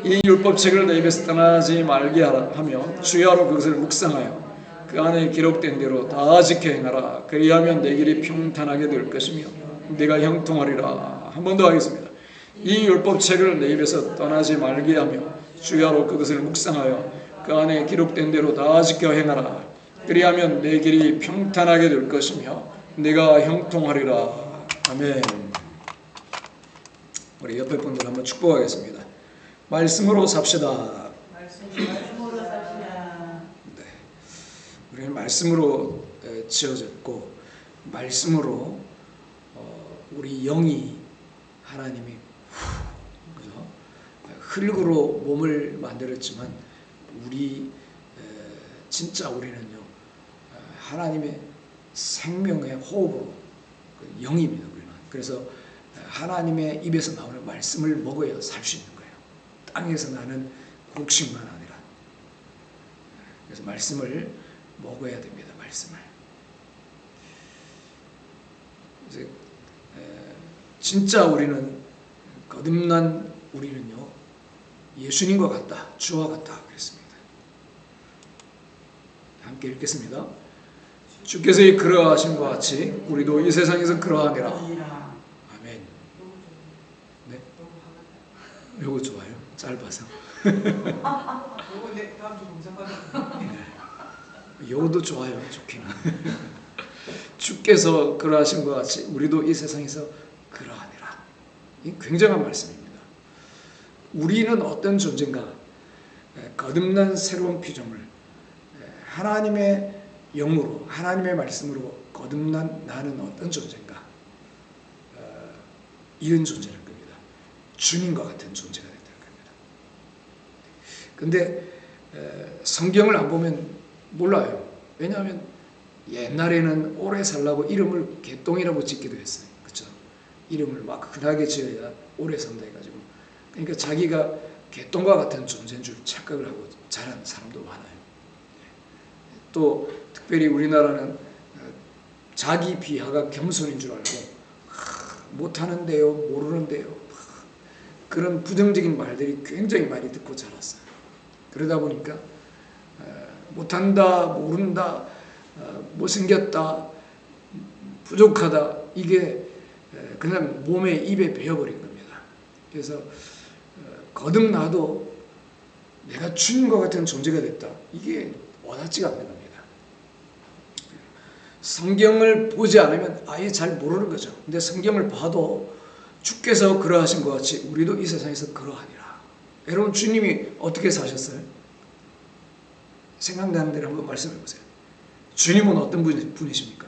이 율법책을 내 입에서 떠나지 말게 하며 주야로 그것을 묵상하여 그 안에 기록된 대로 다 지켜 행하라. 그리하면 내 길이 평탄하게 될 것이며 네가 형통하리라. 한 번 더 하겠습니다. 이 율법책을 내 입에서 떠나지 말게 하며 주야로 그것을 묵상하여 그 안에 기록된 대로 다 지켜 행하라. 그리하면 내 길이 평탄하게 될 것이며 네가 형통하리라. 아멘. 우리 옆에 분들 한번 축복하겠습니다. 말씀으로 삽시다. 말씀으로 삽시다. 네. 우리는 말씀으로 지어졌고 말씀으로 우리 영이 하나님이 그죠? 흙으로 몸을 만들었지만 진짜 우리는요 하나님의 생명의 호흡으로 영입니다. 우리는. 그래서 하나님의 입에서 나오는 말씀을 먹어야 살 수 있는 거예요. 땅에서 나는 곡식만 아니라. 그래서 말씀을 먹어야 됩니다. 말씀을. 그래서 진짜 우리는 거듭난 우리는요 예수님과 같다, 주와 같다 그랬습니다. 함께 읽겠습니다. 주께서 그러하신 것 같이 우리도 이 세상에서 그러하니라. 아멘. 네? 요거 좋아요. 짧아서. 요거 내 다음 주 검색하자. 요거도 좋아요. 좋기는. 주께서 그러하신 것 같이 우리도 이 세상에서 그러하니라. 이 굉장한 말씀입니다. 우리는 어떤 존재인가? 거듭난 새로운 피조물, 하나님의 영으로, 하나님의 말씀으로 거듭난 나는 어떤 존재인가? 이런 존재일 겁니다. 주님과 같은 존재가 될 겁니다. 근데 성경을 안 보면 몰라요. 왜냐하면 옛날에는 오래 살라고 이름을 개똥이라고 짓기도 했어요. 그렇죠? 이름을 막 흔하게 지어야 오래 산다 해가지고. 그러니까 자기가 개똥과 같은 존재인 줄 착각을 하고 자라는 사람도 많아요. 또 특별히 우리나라는 자기 비하가 겸손인 줄 알고 못하는데요, 모르는데요, 그런 부정적인 말들이 굉장히 많이 듣고 자랐어요. 그러다 보니까 못한다, 모른다, 못생겼다, 부족하다, 이게 그냥 몸에 입에 배어버린 겁니다. 그래서 거듭나도 내가 주님과 같은 존재가 됐다, 이게 와닿지가 않는 겁니다. 성경을 보지 않으면 아예 잘 모르는 거죠. 근데 성경을 봐도 주께서 그러하신 것 같이 우리도 이 세상에서 그러하니라. 여러분, 주님이 어떻게 사셨어요? 생각나는 대로 한번 말씀해 보세요. 주님은 어떤 분이십니까?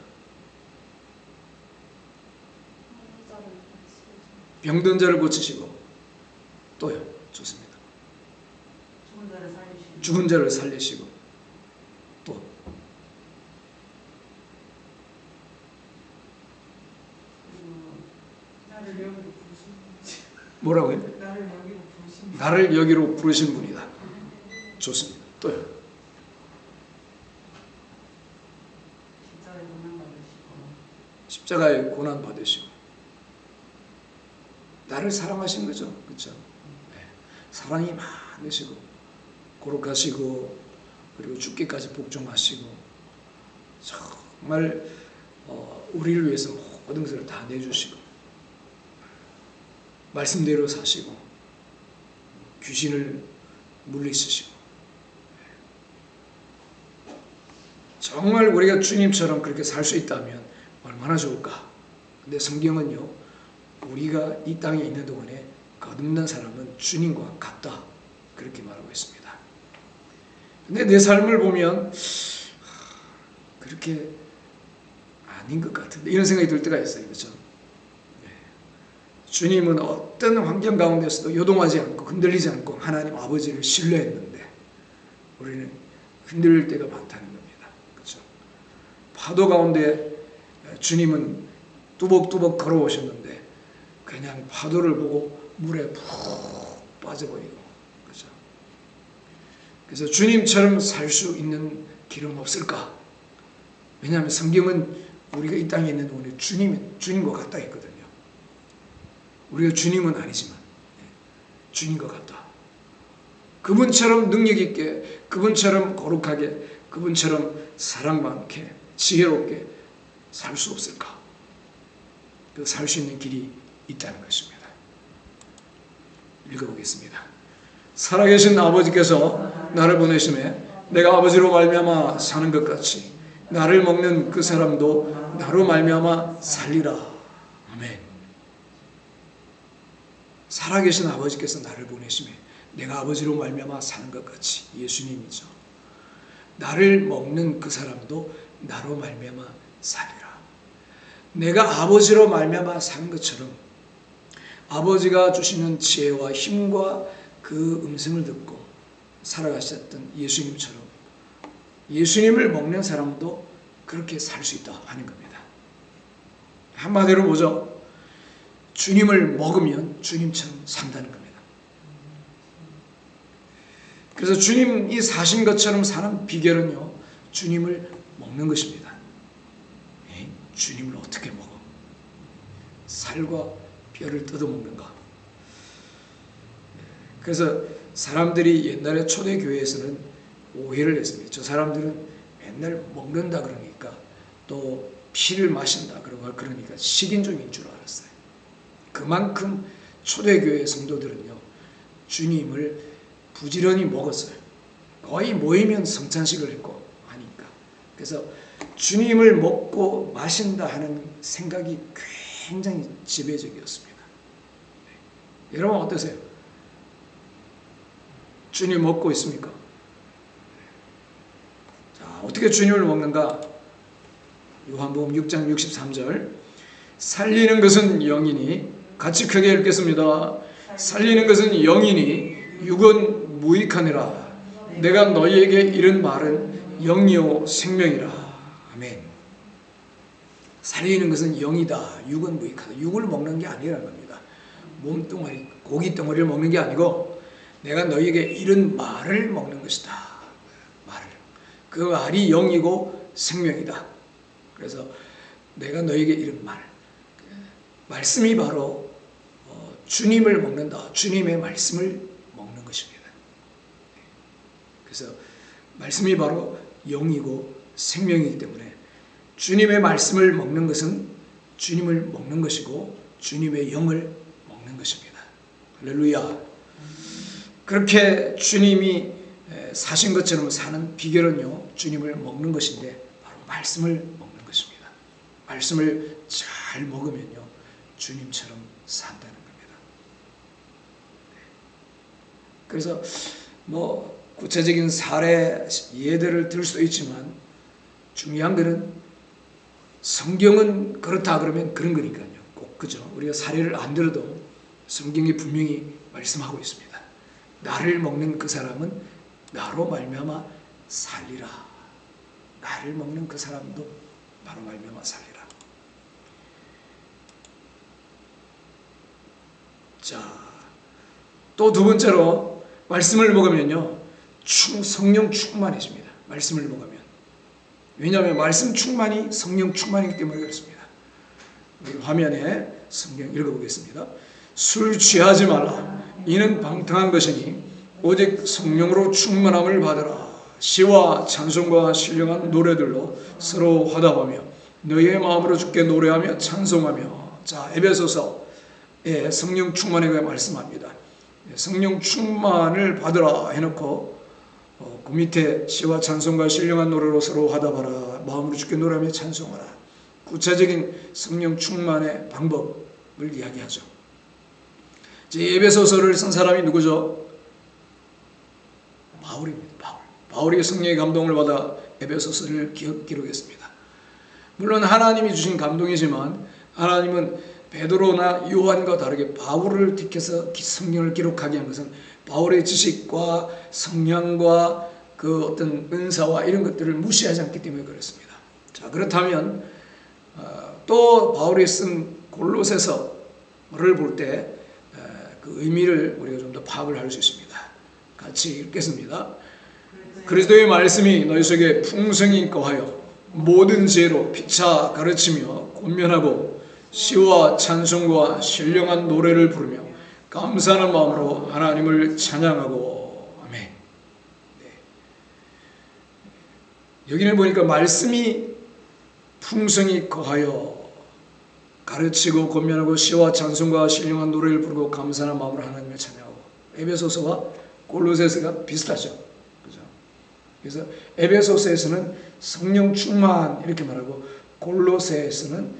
병든 자를 고치시고 또요. 좋습니다. 죽은 자를 살리시고 또 뭐라고요? 나를 여기로 부르신 분이다. 좋습니다. 또요. 십자가에 고난 받으시고 나를 사랑하신 거죠. 그렇죠? 네. 사랑이 많으시고 거룩하시고 그리고 죽기까지 복종하시고 정말 우리를 위해서 모든 것을 다 내주시고 말씀대로 사시고 귀신을 물리치시고 정말 우리가 주님처럼 그렇게 살 수 있다면 얼마나 좋을까. 근데 성경은요 우리가 이 땅에 있는 동안에 거듭난 사람은 주님과 같다 그렇게 말하고 있습니다. 근데 내 삶을 보면 그렇게 아닌 것 같은데 이런 생각이 들 때가 있어요. 그렇죠? 주님은 어떤 환경 가운데서도 요동하지 않고 흔들리지 않고 하나님 아버지를 신뢰했는데 우리는 흔들릴 때가 많다는 겁니다. 그렇죠? 파도 가운데 주님은 뚜벅뚜벅 걸어오셨는데 그냥 파도를 보고 물에 푹 빠져버리고 그렇죠? 그래서 주님처럼 살 수 있는 길은 없을까? 왜냐하면 성경은 우리가 이 땅에 있는 동안에 주님과 같다 했거든요. 우리가 주님은 아니지만 주님과 같다. 그분처럼 능력 있게, 그분처럼 거룩하게, 그분처럼 사랑 많게, 지혜롭게 살 수 없을까? 그 살 수 있는 길이 있다는 것입니다. 읽어보겠습니다. 살아계신 아버지께서 나를 보내심에 내가 아버지로 말미암아 사는 것 같이 나를 먹는 그 사람도 나로 말미암아 살리라. 아멘. 살아계신 아버지께서 나를 보내심에 내가 아버지로 말미암아 사는 것 같이, 예수님이죠. 나를 먹는 그 사람도 나로 말미암아 살리라. 내가 아버지로 말미암아 사는 것처럼 아버지가 주시는 지혜와 힘과 그 음성을 듣고 살아가셨던 예수님처럼 예수님을 먹는 사람도 그렇게 살 수 있다 하는 겁니다. 한마디로 뭐죠? 주님을 먹으면 주님처럼 산다는 겁니다. 그래서 주님이 사신 것처럼 사는 비결은요, 주님을 먹는 것입니다. 주님을 어떻게 먹어? 살과 뼈를 뜯어먹는가? 그래서 사람들이 옛날에 초대교회에서는 오해를 했습니다. 저 사람들은 맨날 먹는다 그러니까 또 피를 마신다 그러니까 식인종인 줄 알았어요. 그만큼 초대교회 성도들은요, 주님을 부지런히 먹었어요. 거의 모이면 성찬식을 했고 하니까. 그래서 주님을 먹고 마신다 하는 생각이 굉장히 지배적이었습니다. 여러분 어떠세요? 주님 먹고 있습니까? 자, 어떻게 주님을 먹는가? 요한복음 6장 63절, 살리는 것은 영이니, 같이 크게 읽겠습니다. 살리는 것은 영이니 육은 무익하니라. 내가 너희에게 이른 말은 영이요 생명이라. 아멘. 살리는 것은 영이다. 육은 무익하다. 육을 먹는 게 아니라는 겁니다. 몸뚱아리, 고기 덩어리를 먹는 게 아니고 내가 너희에게 이른 말을 먹는 것이다. 말을. 그 말이 영이고 생명이다. 그래서 내가 너희에게 이른 말. 말씀이 바로 주님을 먹는다. 주님의 말씀을 먹는 것입니다. 그래서 말씀이 바로 영이고 생명이기 때문에 주님의 말씀을 먹는 것은 주님을 먹는 것이고 주님의 영을 먹는 것입니다. 할렐루야. 그렇게 주님이 사신 것처럼 사는 비결은요, 주님을 먹는 것인데 바로 말씀을 먹는 것입니다. 말씀을 잘 먹으면요, 주님처럼 산다는 겁니다. 그래서 뭐 구체적인 사례 예들을 들 수도 있지만 중요한 것은 성경은 그렇다 그러면 그런 거니까요. 꼭 그죠. 우리가 사례를 안 들어도 성경이 분명히 말씀하고 있습니다. 나를 먹는 그 사람은 나로 말미암아 살리라. 나를 먹는 그 사람도 나로 말미암아 살리라. 자, 또 두 번째로 말씀을 먹으면요, 성령 충만해집니다. 말씀을 먹으면. 왜냐하면 말씀 충만이 성령 충만이기 때문에 그렇습니다. 우리 화면에 성경 읽어보겠습니다. 술 취하지 말라. 이는 방탕한 것이니 오직 성령으로 충만함을 받으라. 시와 찬송과 신령한 노래들로 서로 화답하며 너희의 마음으로 주께 노래하며 찬송하며. 자, 에베소서에 성령 충만에 관해 말씀합니다. 성령 충만을 받으라 해놓고 그 밑에 시와 찬송과 신령한 노래로 서로 화답하라. 마음으로 주께 노래하며 찬송하라. 구체적인 성령 충만의 방법을 이야기하죠. 에베소서를 쓴 사람이 누구죠? 바울입니다. 바울이 성령의 감동을 받아 에베소서를 기록했습니다. 물론 하나님이 주신 감동이지만 하나님은 베드로나 요한과 다르게 바울을 택해서 성경을 기록하게 한 것은 바울의 지식과 성량과 그 어떤 은사와 이런 것들을 무시하지 않기 때문에 그렇습니다. 자, 그렇다면 또 바울이 쓴 골로새서를 볼 때 그 의미를 우리가 좀 더 파악을 할 수 있습니다. 같이 읽겠습니다. 그리스도의 말씀이 너희 속에 풍성히 거하여 모든 지혜로 피차 가르치며 권면하고 시와 찬송과 신령한 노래를 부르며 감사하는 마음으로 하나님을 찬양하고. 아멘. 네. 여기는 보니까 말씀이 풍성히 거하여 가르치고 권면하고 시와 찬송과 신령한 노래를 부르고 감사하는 마음으로 하나님을 찬양하고. 에베소서와 골로새서가 비슷하죠. 그죠? 그래서 에베소서에서는 성령 충만 이렇게 말하고 골로새에서는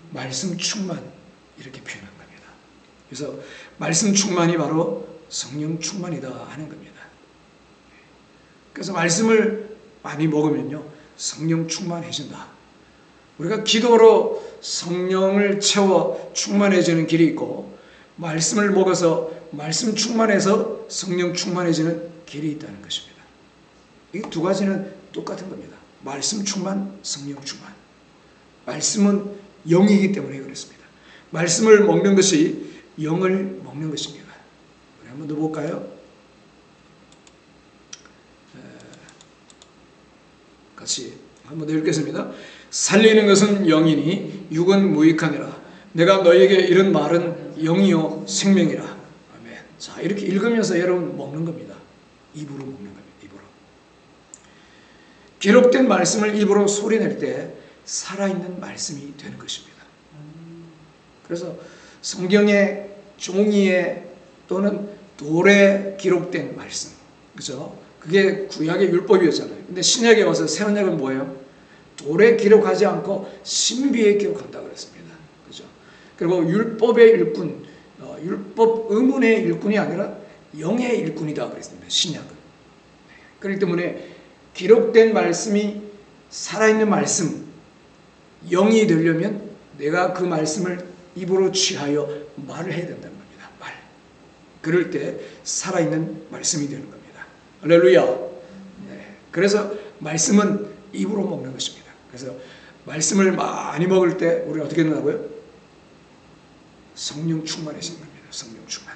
말씀 충만 이렇게 표현한 겁니다. 그래서 말씀 충만이 바로 성령 충만이다 하는 겁니다. 그래서 말씀을 많이 먹으면요 성령 충만해진다. 우리가 기도로 성령을 채워 충만해지는 길이 있고 말씀을 먹어서 말씀 충만해서 성령 충만해지는 길이 있다는 것입니다. 이 두 가지는 똑같은 겁니다. 말씀 충만, 성령 충만. 말씀은 영이기 때문에 그렇습니다. 말씀을 먹는 것이 영을 먹는 것입니다. 우리 한번 더 볼까요? 같이 한번 더 읽겠습니다. 살리는 것은 영이니 육은 무익하니라. 내가 너에게 이런 말은 영이요 생명이라. 아멘. 자, 이렇게 읽으면서 여러분 먹는 겁니다. 입으로 먹는 겁니다. 입으로. 기록된 말씀을 입으로 소리낼 때 살아있는 말씀이 되는 것입니다. 그래서 성경의 종이에 또는 돌에 기록된 말씀, 그죠? 그게 구약의 율법이었잖아요. 근데 신약에 와서 새 언약은 뭐예요? 돌에 기록하지 않고 신비에 기록한다 그랬습니다. 그죠? 그리고 율법의 일꾼, 율법 의문의 일꾼이 아니라 영의 일꾼이다 그랬습니다. 신약은. 그렇기 때문에 기록된 말씀이 살아있는 말씀, 영이 되려면 내가 그 말씀을 입으로 취하여 말을 해야 된다는 겁니다. 말. 그럴 때 살아있는 말씀이 되는 겁니다. 할렐루야. 네. 그래서 말씀은 입으로 먹는 것입니다. 그래서 말씀을 많이 먹을 때 우리가 어떻게 된다고요? 성령 충만해지는 겁니다. 성령 충만.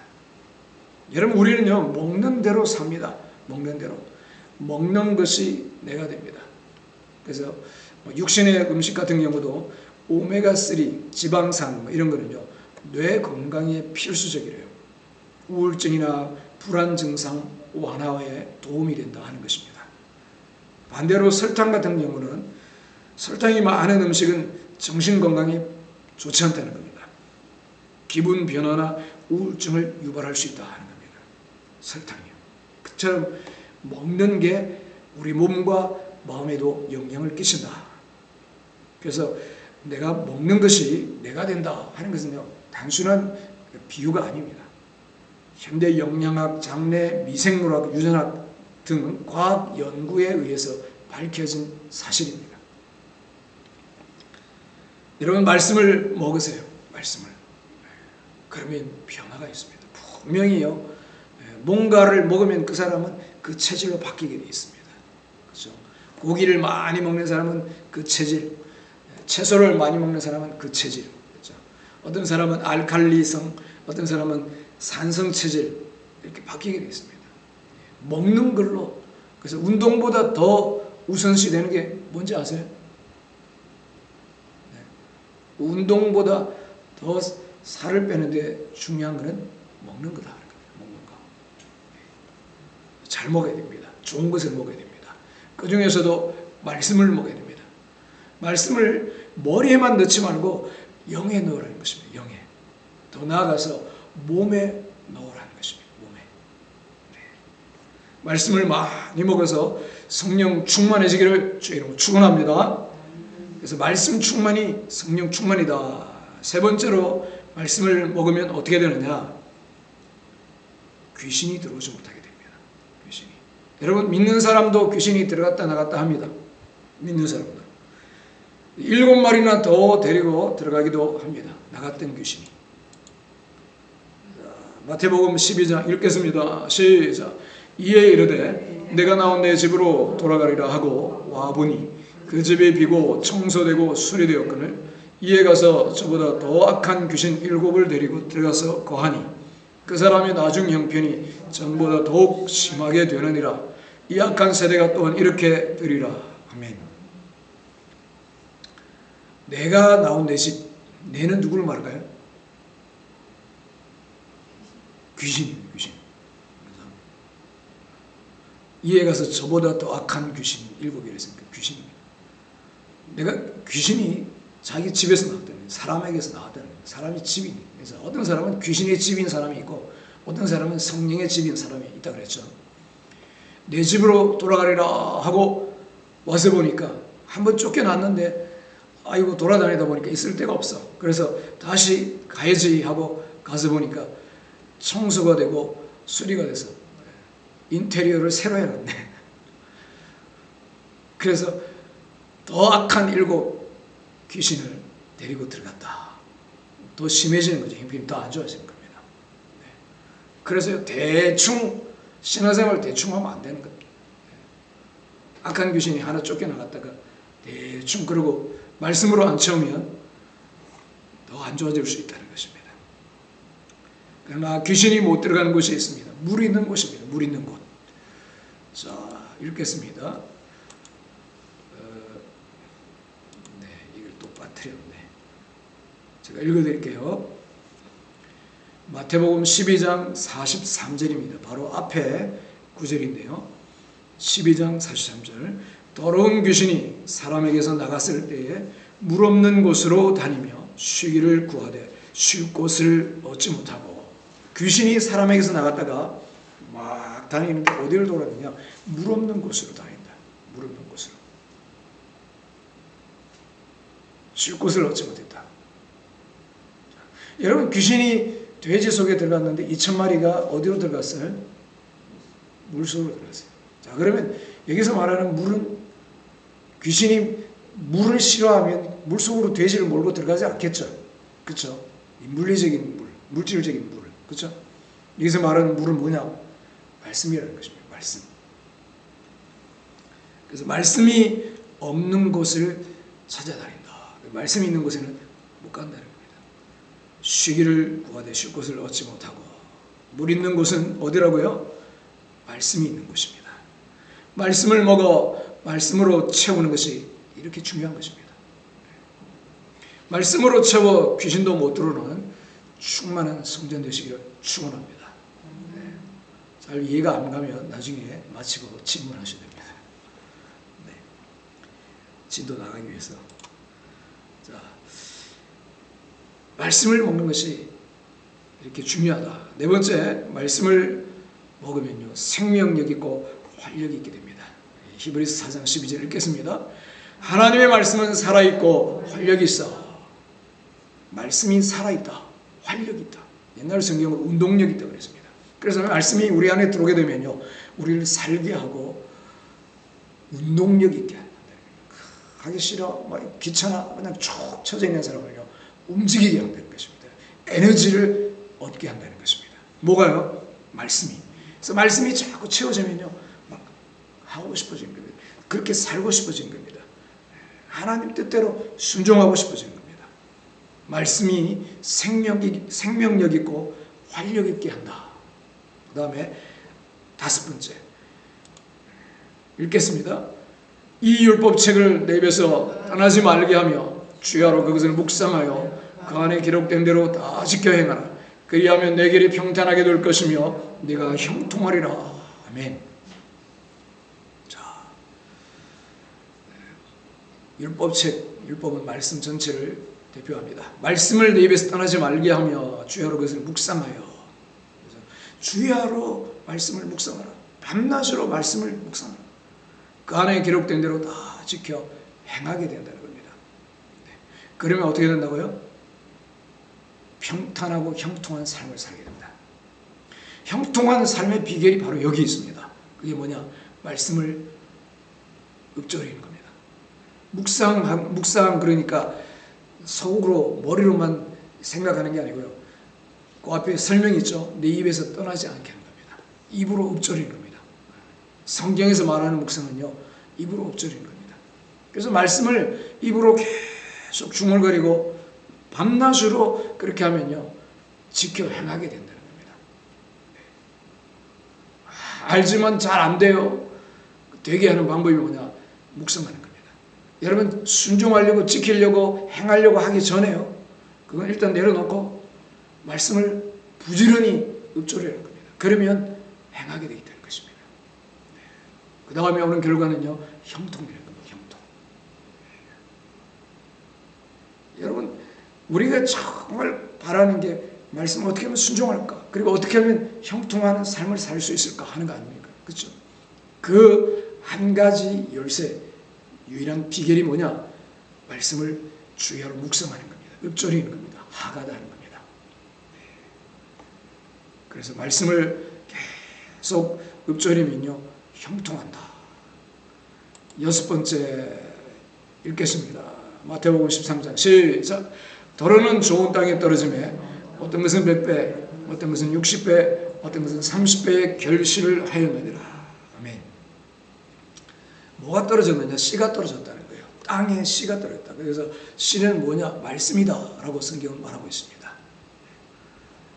여러분 우리는요 먹는 대로 삽니다. 먹는 대로. 먹는 것이 내가 됩니다. 그래서 육신의 음식 같은 경우도 오메가3 지방산 이런 거는요 뇌 건강에 필수적이래요. 우울증이나 불안 증상 완화에 도움이 된다 하는 것입니다. 반대로 설탕 같은 경우는 설탕이 많은 음식은 정신 건강에 좋지 않다는 겁니다. 기분 변화나 우울증을 유발할 수 있다 하는 겁니다. 설탕이요. 그처럼 먹는 게 우리 몸과 마음에도 영향을 끼친다. 그래서 내가 먹는 것이 내가 된다 하는 것은요 단순한 비유가 아닙니다. 현대 영양학, 장내, 미생물학, 유전학 등 과학 연구에 의해서 밝혀진 사실입니다. 여러분 말씀을 먹으세요. 말씀을. 그러면 변화가 있습니다. 분명히요. 뭔가를 먹으면 그 사람은 그 체질로 바뀌게 되어 있습니다. 그렇죠? 고기를 많이 먹는 사람은 그 체질, 채소를 많이 먹는 사람은 그 체질. 그렇죠? 어떤 사람은 알칼리성, 어떤 사람은 산성 체질 이렇게 바뀌게 되어 있습니다. 먹는 걸로. 그래서 운동보다 더 우선시 되는 게 뭔지 아세요? 네. 운동보다 더 살을 빼는데 중요한 것은 먹는 거다. 먹는 거. 잘 먹어야 됩니다. 좋은 것을 먹어야 됩니다. 그 중에서도 말씀을 먹어야 됩니다. 말씀을 머리에만 넣지 말고 영에 넣으라는 것입니다. 영에. 더 나아가서 몸에 넣으라는 것입니다. 몸에. 네. 말씀을 많이 먹어서 성령 충만해지기를 주의 이름으로 축원합니다. 그래서 말씀 충만이 성령 충만이다. 세 번째로 말씀을 먹으면 어떻게 되느냐? 귀신이 들어오지 못하게 됩니다. 귀신이. 여러분 믿는 사람도 귀신이 들어갔다 나갔다 합니다. 믿는 사람도. 7마리나 더 데리고 들어가기도 합니다. 나갔던 귀신이. 마태복음 12장 읽겠습니다. 시작. 이에 이르되 내가 나온 내 집으로 돌아가리라 하고 와보니 그 집이 비고 청소되고 수리되었거늘 이에 가서 저보다 더 악한 귀신 7을 데리고 들어가서 거하니 그 사람의 나중 형편이 전보다 더욱 심하게 되느니라. 이 악한 세대가 또한 이렇게 되리라. 아멘. 내가 나온 내 집, 내는 누구를 말할까요? 귀신입니다. 귀신. 이에 가서 저보다 더 악한 귀신이 7이라 했으니까 귀신입니다. 내가 귀신이 자기 집에서 나왔다는 거예요. 사람에게서 나왔다는 거예요. 사람이 집이 있는 거예요. 그래서 어떤 사람은 귀신의 집인 사람이 있고 어떤 사람은 성령의 집인 사람이 있다 그랬죠. 내 집으로 돌아가리라 하고 와서 보니까 한번 쫓겨났는데 아이고 돌아다니다 보니까 있을 데가 없어. 그래서 다시 가야지 하고 가서 보니까 청소가 되고 수리가 돼서 인테리어를 새로 해놨네. 그래서 더 악한 7 귀신을 데리고 들어갔다. 더 심해지는 거죠. 형편이 더 안 좋아지는 겁니다. 그래서 대충 신앙생활 대충 하면 안 되는 겁니다. 악한 귀신이 하나 쫓겨나갔다가 대충 그러고 말씀으로 안 채우면 더 안 좋아질 수 있다는 것입니다. 그러나 귀신이 못 들어가는 곳이 있습니다. 물 있는 곳입니다. 물 있는 곳. 자, 읽겠습니다. 네, 이걸 또 빠뜨렸네. 제가 읽어드릴게요. 마태복음 12장 43절입니다. 바로 앞에 구절인데요. 12장 43절. 더러운 귀신이 사람에게서 나갔을 때에 물 없는 곳으로 다니며 쉬기를 구하되 쉴 곳을 얻지 못하고, 귀신이 사람에게서 나갔다가 막 다니는데 어디를 돌아다니냐? 물 없는 곳으로 다닌다. 물 없는 곳으로. 쉴 곳을 얻지 못했다. 여러분, 귀신이 돼지 속에 들어갔는데 2,000마리가 어디로 들어갔어요? 물속으로 들어갔어요. 자, 그러면 여기서 말하는 물은, 귀신이 물을 싫어하면 물속으로 돼지를 몰고 들어가지 않겠죠. 그렇죠? 물리적인 물, 물질적인 물. 그렇죠? 여기서 말하는 물은 뭐냐? 말씀이라는 것입니다. 말씀. 그래서 말씀이 없는 곳을 찾아다닌다. 말씀이 있는 곳에는 못 간다는 겁니다. 쉬기를 구하되 쉴 곳을 얻지 못하고, 물 있는 곳은 어디라고요? 말씀이 있는 곳입니다. 말씀을 먹어 말씀으로 채우는 것이 이렇게 중요한 것입니다. 말씀으로 채워 귀신도 못 들어오는 충만한 성전 되시기를 축원합니다. 잘 이해가 안 가면 나중에 마치고 질문하셔야 됩니다. 네. 진도 나가기 위해서. 자, 말씀을 먹는 것이 이렇게 중요하다. 네 번째, 말씀을 먹으면요 생명력 있고 활력이 있게 됩니다. 히브리서 4장 12절 읽겠습니다. 하나님의 말씀은 살아있고 활력이 있어. 말씀이 살아있다. 활력이 있다. 옛날 성경은 운동력이 있다고 그랬습니다. 그래서 말씀이 우리 안에 들어오게 되면요 우리를 살게 하고 운동력 있게 한다. 하기 싫어, 막 귀찮아, 그냥 쭉 쳐져 있는 사람을요 움직이게 한다는 것입니다. 에너지를 얻게 한다는 것입니다. 뭐가요? 말씀이. 그래서 말씀이 자꾸 채워지면요 막 하고 싶어지는 겁니다. 그렇게 살고 싶어지는 겁니다. 하나님 뜻대로 순종하고 싶어지는 겁니다. 말씀이 생명력 있고 활력 있게 한다. 그 다음에 5번째 읽겠습니다. 이 율법책을 내 입에서 떠나지 말게 하며 주야로 그것을 묵상하여 그 안에 기록된 대로 다 지켜 행하라. 그리하면 내 길이 평탄하게 될 것이며 네가 형통하리라. 아멘. 자, 율법은 말씀 전체를 대표합니다. 말씀을 내 입에서 떠나지 말게 하며 주야로 그것을 묵상하여. 그래서 주야로 말씀을 묵상하라. 밤낮으로 말씀을 묵상하라. 그 안에 기록된 대로 다 지켜 행하게 된다는 겁니다. 네. 그러면 어떻게 된다고요? 평탄하고 형통한 삶을 살게 됩니다. 형통한 삶의 비결이 바로 여기 있습니다. 그게 뭐냐? 말씀을 읊조리는 겁니다. 묵상 그러니까 속으로 머리로만 생각하는 게 아니고요. 그 앞에 설명이 있죠. 내 입에서 떠나지 않게 하는 겁니다. 입으로 읊조리는 겁니다. 성경에서 말하는 묵상은요 입으로 읊조리는 겁니다. 그래서 말씀을 입으로 계속 중얼거리고 밤낮으로 그렇게 하면요 지켜 행하게 된다는 겁니다. 알지만 잘 안 돼요. 되게 하는 방법이 뭐냐? 묵상하는 겁니다. 여러분 순종하려고 지키려고 행하려고 하기 전에요 그건 일단 내려놓고 말씀을 부지런히 읊조리는 겁니다. 그러면 행하게 되기 때문에 것입니다. 그 다음에 오는 결과는요, 형통이라는 겁니다. 형통. 여러분, 우리가 정말 바라는 게 말씀을 어떻게 하면 순종할까? 그리고 어떻게 하면 형통하는 삶을 살 수 있을까 하는 거 아닙니까? 그렇죠? 그 한 가지 열쇠, 유일한 비결이 뭐냐? 말씀을 주야로 묵상하는 겁니다. 읊조리는 겁니다. 하가다는 겁니다. 그래서 말씀을 계속 읊조리면요, 형통한다. 6번째 읽겠습니다. 마태복음 13장 시작. 더러는 좋은 땅에 떨어지매 어떤 것은 100배, 어떤 것은 60배, 어떤 것은 30배의 결실을 하였느니라. 아멘. 뭐가 떨어졌느냐? 씨가 떨어졌다는 거예요. 땅에 씨가 떨어졌다. 그래서 씨는 뭐냐? 말씀이다 라고 성경은 말하고 있습니다.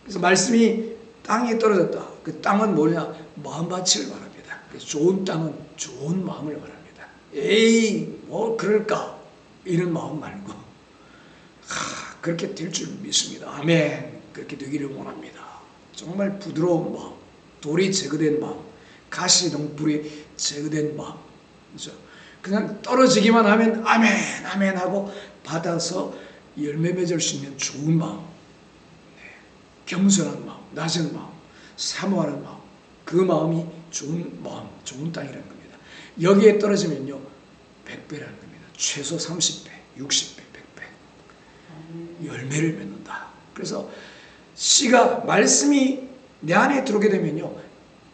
그래서 말씀이 땅에 떨어졌다. 그 땅은 뭐냐? 마음밭을 말합니다. 그래서 좋은 땅은 좋은 마음을 말합니다. 에이 뭐 그럴까? 이런 마음 말고 그렇게 될 줄 믿습니다. 아멘. 그렇게 되기를 원합니다. 정말 부드러운 마음, 돌이 제거된 마음, 가시 덩굴이 제거된 마음, 그렇죠? 그냥 떨어지기만 하면 아멘, 아멘 하고 받아서 열매 맺을 수 있는 좋은 마음, 겸손한 마음, 낮은 마음, 사모하는 마음, 그 마음이 좋은 마음, 좋은 땅이라는 겁니다. 여기에 떨어지면요, 100배라는 겁니다. 최소 30배, 60배, 100배 열매를 맺는다. 그래서 씨가 말씀이 내 안에 들어오게 되면요,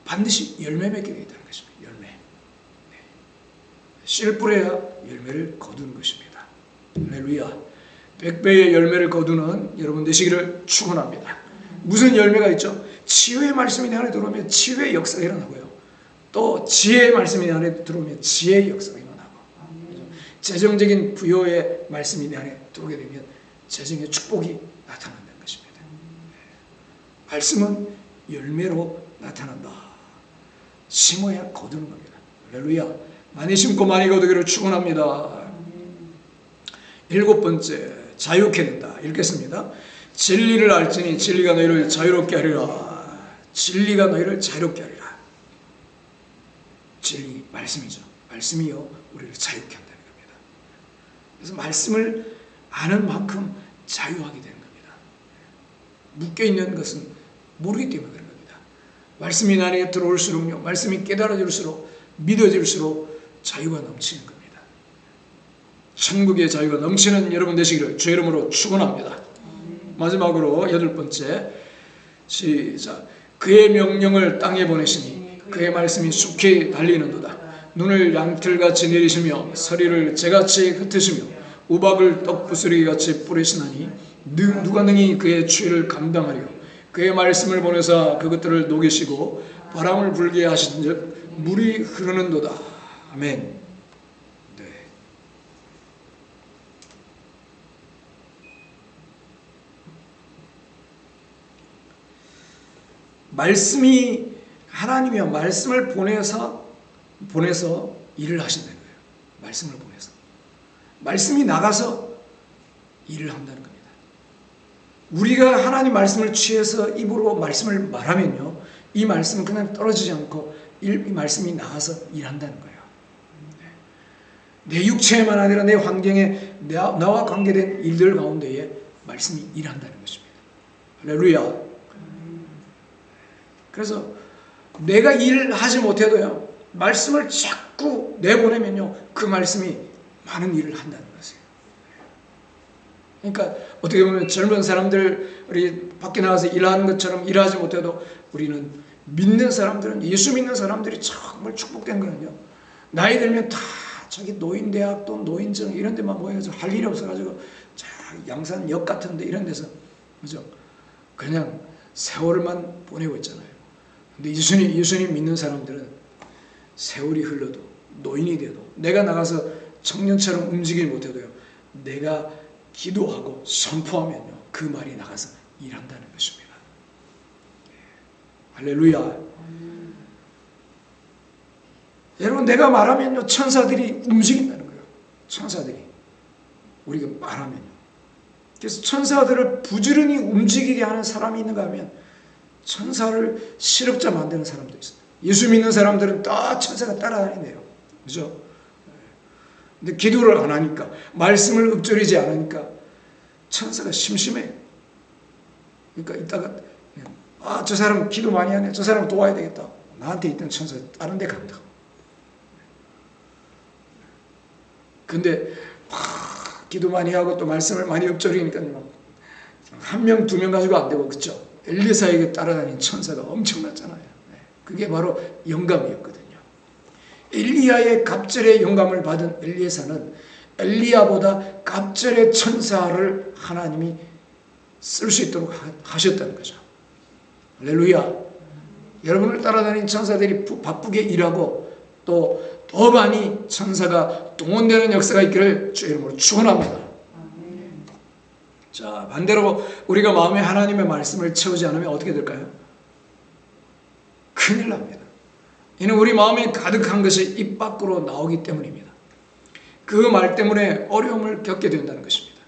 반드시 열매 맺게 되겠다는 것입니다. 열매. 씨를 뿌려야 열매를 거두는 것입니다. 할렐루야. 100배의 열매를 거두는 여러분 되시기를 축원합니다. 무슨 열매가 있죠? 치유의 말씀이 내 안에 들어오면 치유의 역사가 일어나고요. 또 지혜의 말씀이 내 안에 들어오면 지혜의 역사가 일어나고, 재정적인 부여의 말씀이 내 안에 들어오게 되면 재정의 축복이 나타난다는 것입니다. 말씀은 열매로 나타난다. 심어야 거두는 겁니다. 할렐루야. 많이 심고 많이 거두기를 축원합니다. 7번째, 자유케 된다. 읽겠습니다. 진리를 알지니 진리가 너희를 자유롭게 하리라. 진리가 너희를 자유롭게 하리라. 진리, 말씀이죠. 말씀이요, 우리를 자유케 한다는 겁니다. 그래서 말씀을 아는 만큼 자유하게 되는 겁니다. 묶여있는 것은 모르기 때문에 그런 겁니다. 말씀이 나 안에 들어올수록요, 말씀이 깨달아질수록, 믿어질수록 자유가 넘치는 겁니다. 천국의 자유가 넘치는 여러분 되시기를 주의 이름으로 축원합니다. 마지막으로 8번째, 시작. 그의 명령을 땅에 보내시니 그의 말씀이 속히 달리는도다. 눈을 양틀같이 내리시며 서리를 재같이 흩으시며 우박을 떡부스러기같이 뿌리시나니 누가 능히 그의 추위를 감당하리요. 그의 말씀을 보내사 그것들을 녹이시고 바람을 불게 하신즉 물이 흐르는도다. 아멘. 네. 말씀이, 하나님이요, 말씀을 보내서 일을 하신다는 거예요. 말씀을 보내서. 말씀이 나가서 일을 한다는 겁니다. 우리가 하나님 말씀을 취해서 입으로 말씀을 말하면요, 이 말씀은 그냥 떨어지지 않고 이 말씀이 나가서 일한다는 거예요. 내 육체에만 아니라 내 환경에 나와 관계된 일들 가운데에 말씀이 일한다는 것입니다. 할렐루야. 그래서 내가 일하지 못해도요, 말씀을 자꾸 내보내면요, 그 말씀이 많은 일을 한다는 것이에요. 그러니까 어떻게 보면 젊은 사람들이 밖에 나가서 일하는 것처럼 일하지 못해도 우리는 믿는 사람들은, 예수 믿는 사람들이 정말 축복된 거는요, 나이 들면 다 저기 노인대학 또 노인정 이런 데만 모여서 할 일이 없어가지고 양산역 같은 데 이런 데서, 그죠? 그냥 세월만 보내고 있잖아요. 근데 예수님 믿는 사람들은 세월이 흘러도, 노인이 돼도, 내가 나가서 청년처럼 움직이지 못해도요, 내가 기도하고 선포하면요, 그 말이 나가서 일한다는 것입니다. 할렐루야. 여러분, 내가 말하면요, 천사들이 움직인다는 거예요. 천사들이. 우리가 말하면요. 그래서 천사들을 부지런히 움직이게 하는 사람이 있는가 하면 천사를 실업자 만드는 사람도 있어요. 예수 믿는 사람들은 다 천사가 따라다닌대요. 그죠? 근데 기도를 안 하니까, 말씀을 읊조리지 않으니까 천사가 심심해. 그러니까 이따가 저 사람 기도 많이 하네, 저 사람 도와야 되겠다, 나한테 있던 천사 다른 데 간다. 근데 기도 많이 하고 또 말씀을 많이 읊조리니까 한 명, 두 명 가지고 안 되고, 그쵸? 엘리사에게 따라다닌 천사가 엄청났잖아요. 그게 바로 영감이었거든요. 엘리야의 갑절의 영감을 받은 엘리사는 엘리야보다 갑절의 천사를 하나님이 쓸 수 있도록 하셨다는 거죠. 할렐루야. 여러분을 따라다닌 천사들이 바쁘게 일하고 또 더 많이 천사가 동원되는 역사가 있기를 주의 이름으로 축원합니다. 자, 반대로 우리가 마음에 하나님의 말씀을 채우지 않으면 어떻게 될까요? 큰일 납니다. 이는 우리 마음에 가득한 것이 입 밖으로 나오기 때문입니다. 그 말 때문에 어려움을 겪게 된다는 것입니다.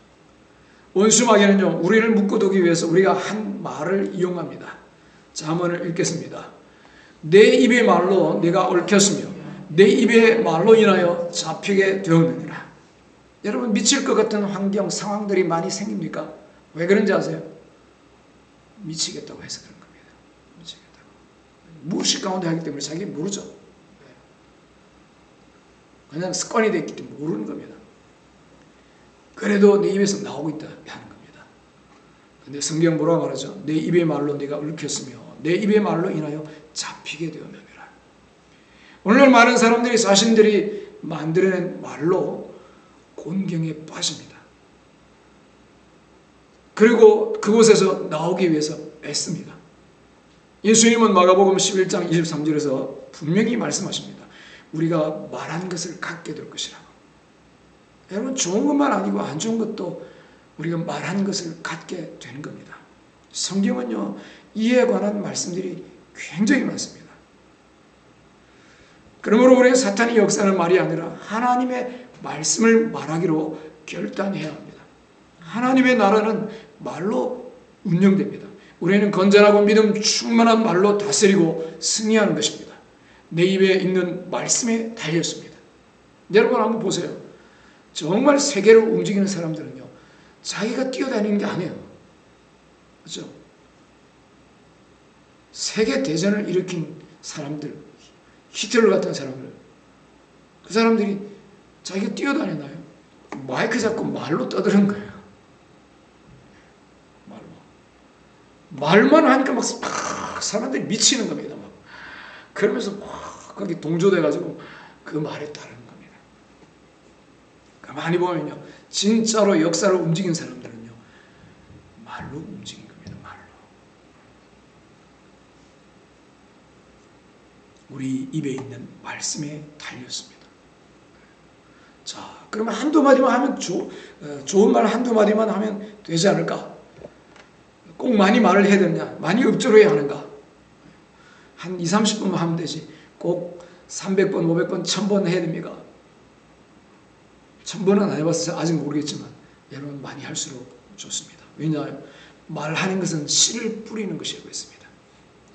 원수 마귀는요, 우리를 묶어두기 위해서 우리가 한 말을 이용합니다. 잠언을 읽겠습니다. 내 입의 말로 내가 얽혔으며 내 입의 말로 인하여 잡히게 되었느니라. 여러분, 미칠 것 같은 환경, 상황들이 많이 생깁니까? 왜 그런지 아세요? 미치겠다고 해서 그런 겁니다. 미치겠다고. 무의식 가운데 하기 때문에 자기 모르죠. 그냥 습관이 됐기 때문에 모르는 겁니다. 그래도 내 입에서 나오고 있다 하는 겁니다. 근데 성경 뭐라고 말하죠? 내 입의 말로 내가 얽혔으며 내 입의 말로 인하여 잡히게 되었느니라. 오늘날 많은 사람들이 자신들이 만들어낸 말로 곤경에 빠집니다. 그리고 그곳에서 나오기 위해서 애씁니다. 예수님은 마가복음 11장 23절에서 분명히 말씀하십니다. 우리가 말한 것을 갖게 될 것이라고. 여러분, 좋은 것만 아니고 안 좋은 것도 우리가 말한 것을 갖게 되는 겁니다. 성경은요, 이에 관한 말씀들이 굉장히 많습니다. 그러므로 우리는 사탄의 역사는 말이 아니라 하나님의 말씀을 말하기로 결단해야 합니다. 하나님의 나라는 말로 운영됩니다. 우리는 건전하고 믿음 충만한 말로 다스리고 승리하는 것입니다. 내 입에 있는 말씀에 달렸습니다. 여러분 한번 보세요. 정말 세계를 움직이는 사람들은요, 자기가 뛰어다니는 게 아니에요. 그렇죠? 세계 대전을 일으킨 사람들, 히틀러 같은 사람들, 그 사람들이 자기가 뛰어다녔나요? 마이크 잡고 말로 떠드는 거예요. 말로. 말만 하니까 막 사람들이 미치는 겁니다. 막. 그러면서 막 거기 동조돼가지고 그 말에 따르는 겁니다. 가만히 보면요, 진짜로 역사를 움직인 사람들은요, 말로 움직인 겁니다. 말로. 우리 입에 있는 말씀에 달렸습니다. 자, 그러면 한두 마디만 하면 좋은 말 한두 마디만 하면 되지 않을까? 꼭 많이 말을 해야 되느냐? 많이 읊조려야 하는가? 한 20, 30분만 하면 되지. 꼭 300번, 500번, 1000번 해야 됩니까? 1000번은 안 해봤어요. 아직 모르겠지만 여러분 많이 할수록 좋습니다. 왜냐하면 말하는 것은 씨를 뿌리는 것이라고 했습니다.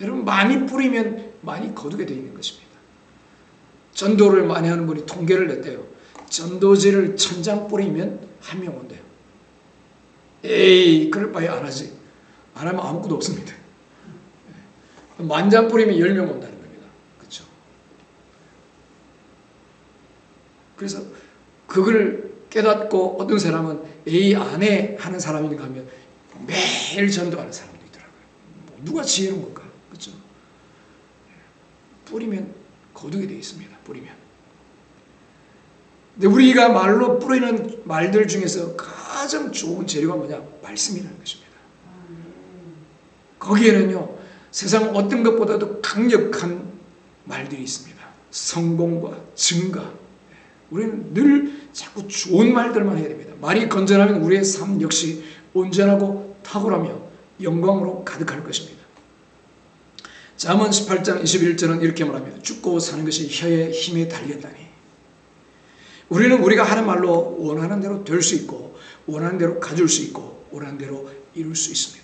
여러분, 많이 뿌리면 많이 거두게 되어 있는 것입니다. 전도를 많이 하는 분이 통계를 냈대요. 전도지를 1000장 뿌리면 1명 온대요. 에이, 그럴 바에 안 하지. 안 하면 아무것도 없습니다. 10,000장 뿌리면 10명 온다는 겁니다. 그렇죠? 그래서 그걸 깨닫고 어떤 사람은 에이, 안 해 하는 사람인가 하면 매일 전도하는 사람도 있더라고요. 누가 지혜로운 걸까? 그렇죠? 뿌리면 거두게 되어 있습니다. 뿌리면. 근데 우리가 말로 뿌리는 말들 중에서 가장 좋은 재료가 뭐냐? 말씀이라는 것입니다. 거기에는요, 세상 어떤 것보다도 강력한 말들이 있습니다. 성공과 증가. 우리는 늘 자꾸 좋은 말들만 해야 됩니다. 말이 건전하면 우리의 삶 역시 온전하고 탁월하며 영광으로 가득할 것입니다. 잠언 18장 21절은 이렇게 말합니다. 죽고 사는 것이 혀의 힘에 달렸다니. 우리는 우리가 하는 말로 원하는 대로 될 수 있고, 원하는 대로 가질 수 있고, 원하는 대로 이룰 수 있습니다.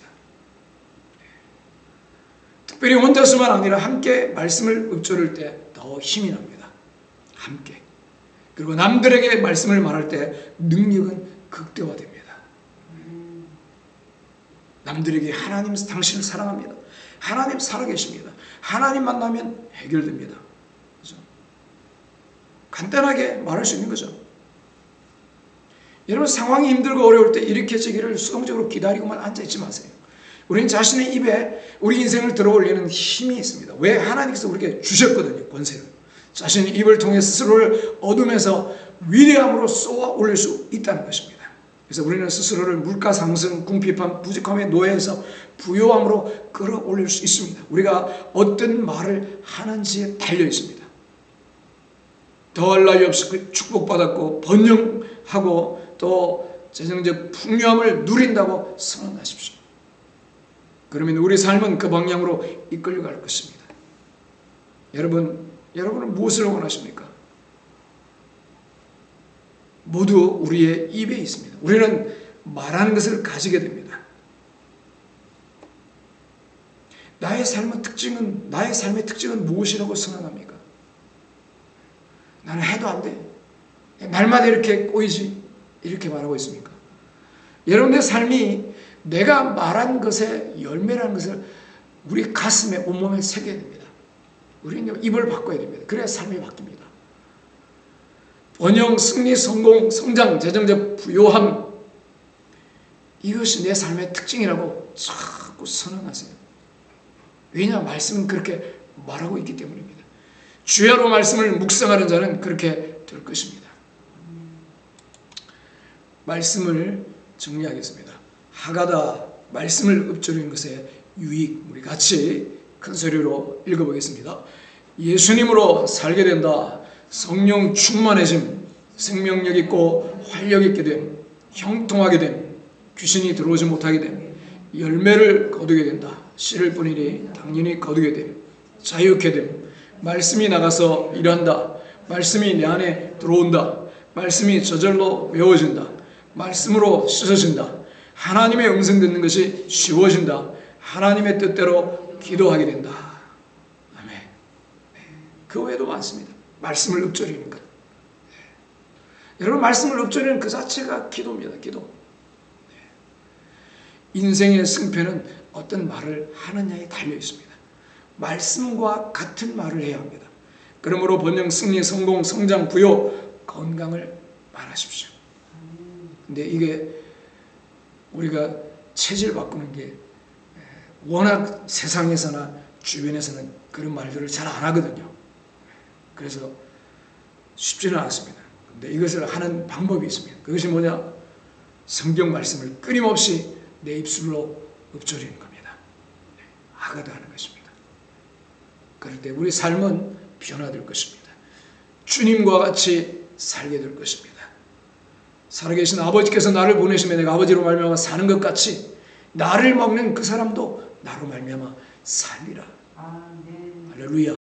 특별히 혼자서만 아니라 함께 말씀을 읊조릴 때 더 힘이 납니다. 함께. 그리고 남들에게 말씀을 말할 때 능력은 극대화됩니다. 남들에게 하나님 당신을 사랑합니다. 하나님 살아계십니다. 하나님 만나면 해결됩니다. 그렇죠? 간단하게 말할 수 있는 거죠. 여러분 상황이 힘들고 어려울 때 일으켜지기를 수동적으로 기다리고만 앉아있지 마세요. 우리는 자신의 입에 우리 인생을 들어올리는 힘이 있습니다. 왜? 하나님께서 우리에게 주셨거든요. 권세를. 자신의 입을 통해 스스로를 어둠에서 위대함으로 쏘아 올릴 수 있다는 것입니다. 그래서 우리는 스스로를 물가 상승, 궁핍함, 부족함의 노예에서 부요함으로 끌어올릴 수 있습니다. 우리가 어떤 말을 하는지에 달려 있습니다. 더할 나위 없이 축복받았고 번영하고 또 재정적 풍요함을 누린다고 선언하십시오. 그러면 우리 삶은 그 방향으로 이끌려갈 것입니다. 여러분은 무엇을 원하십니까? 모두 우리의 입에 있습니다. 우리는 말하는 것을 가지게 됩니다. 나의 삶의 특징은 무엇이라고 선언합니까? 나는 해도 안 돼. 날마다 이렇게 꼬이지. 이렇게 말하고 있습니까? 여러분의 삶이 내가 말한 것의 열매라는 것을 우리 가슴에 온몸에 새겨야 됩니다. 우리는 입을 바꿔야 됩니다. 그래야 삶이 바뀝니다. 번영, 승리, 성공, 성장, 재정적 부요함 이것이 내 삶의 특징이라고 자꾸 선언하세요. 왜냐? 말씀은 그렇게 말하고 있기 때문입니다. 주야로 말씀을 묵상하는 자는 그렇게 될 것입니다. 말씀을 정리하겠습니다. 하가다 말씀을 읊조리는 것의 유익 우리 같이 큰 소리로 읽어보겠습니다. 예수님으로 살게 된다. 성령 충만해짐, 생명력 있고 활력 있게 됨, 형통하게 됨, 귀신이 들어오지 못하게 됨, 열매를 거두게 된다. 씨를 뿌리니 당연히 거두게 됨, 자유케 됨, 말씀이 나가서 일한다. 말씀이 내 안에 들어온다. 말씀이 저절로 외워진다. 말씀으로 씻어진다. 하나님의 음성 듣는 것이 쉬워진다. 하나님의 뜻대로 기도하게 된다. 아멘. 그 외에도 많습니다. 말씀을 읊조리는 것. 여러분 말씀을 읊조리는 그 자체가 기도입니다. 기도. 인생의 승패는 어떤 말을 하느냐에 달려 있습니다. 말씀과 같은 말을 해야 합니다. 그러므로 번영, 승리, 성공, 성장, 부요, 건강을 말하십시오. 근데 이게 우리가 체질 바꾸는 게 워낙 세상에서나 주변에서는 그런 말들을 잘 안 하거든요. 그래서 쉽지는 않습니다. 근데 이것을 하는 방법이 있습니다. 그것이 뭐냐? 성경 말씀을 끊임없이 내 입술로 읊조리는 겁니다. 하가다 하는 것입니다. 그럴 때 우리 삶은 변화될 것입니다. 주님과 같이 살게 될 것입니다. 살아계신 아버지께서 나를 보내시면 내가 아버지로 말미암아 사는 것 같이 나를 먹는 그 사람도 나로 말미암아 살리라. 할렐루야.